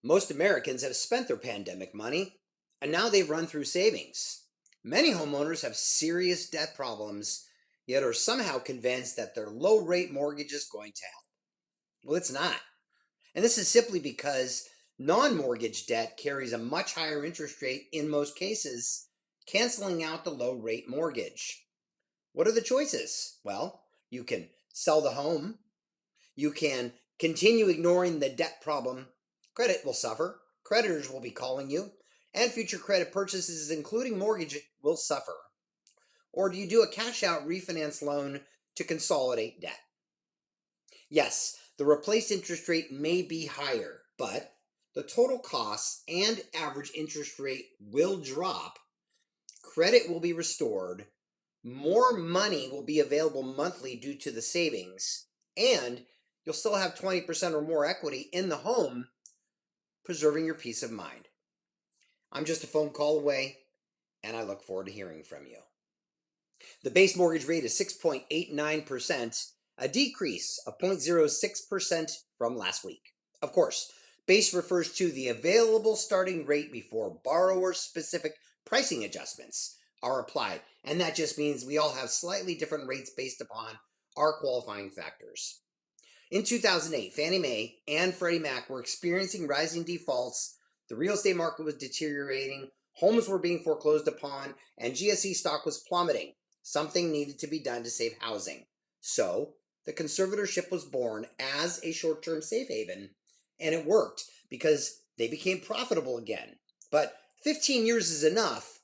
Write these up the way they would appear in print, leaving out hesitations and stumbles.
Most Americans have spent their pandemic money, and now they've run through savings. Many homeowners have serious debt problems, yet are somehow convinced that their low rate mortgage is going to help. Well, it's not. And this is simply because non mortgage debt carries a much higher interest rate in most cases, canceling out the low rate mortgage. What are the choices? Well, you can sell the home, you can continue ignoring the debt problem. Credit will suffer. Creditors will be calling you. And future credit purchases, including mortgage, will suffer. Or do you do a cash out refinance loan to consolidate debt? Yes, the replaced interest rate may be higher, but the total costs and average interest rate will drop. Credit will be restored. More money will be available monthly due to the savings, and you'll still have 20% or more equity in the home, preserving your peace of mind. I'm just a phone call away, and I look forward to hearing from you. The base mortgage rate is 6.89%, a decrease of 0.06% from last week. Of course, base refers to the available starting rate before borrower-specific pricing adjustments are applied, and that just means we all have slightly different rates based upon our qualifying factors. In 2008, Fannie Mae and Freddie Mac were experiencing rising defaults, the real estate market was deteriorating, homes were being foreclosed upon, and GSE stock was plummeting. Something needed to be done to save housing. So, the conservatorship was born as a short-term safe haven, and it worked because they became profitable again. But 15 years is enough,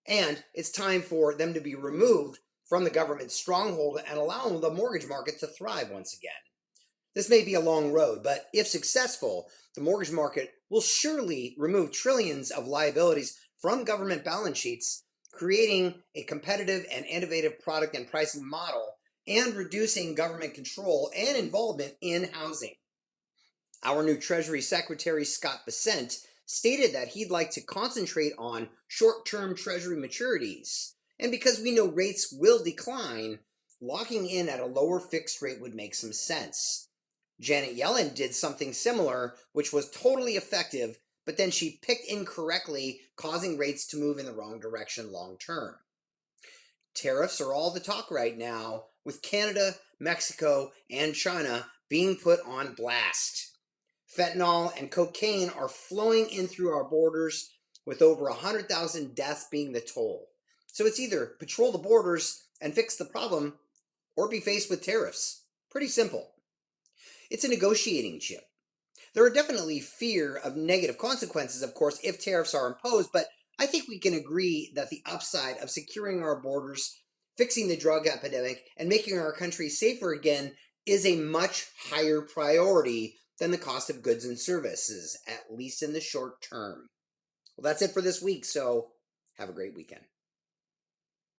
and it's time for them to be removed from the government's stronghold and allow the mortgage market to thrive once again. This may be a long road, but if successful, the mortgage market will surely remove trillions of liabilities from government balance sheets, creating a competitive and innovative product and pricing model, and reducing government control and involvement in housing. Our new Treasury Secretary, Scott Bessent, stated that he'd like to concentrate on short-term Treasury maturities. And because we know rates will decline, locking in at a lower fixed rate would make some sense. Janet Yellen did something similar, which was totally effective, but then she picked incorrectly, causing rates to move in the wrong direction long term. Tariffs are all the talk right now, with Canada, Mexico, and China being put on blast. Fentanyl and cocaine are flowing in through our borders, with over 100,000 deaths being the toll. So it's either patrol the borders and fix the problem, or be faced with tariffs. Pretty simple. It's a negotiating chip. There are definitely fear of negative consequences, of course, if tariffs are imposed, but I think we can agree that the upside of securing our borders, fixing the drug epidemic, and making our country safer again is a much higher priority than the cost of goods and services, at least in the short term. Well, that's it for this week, so have a great weekend.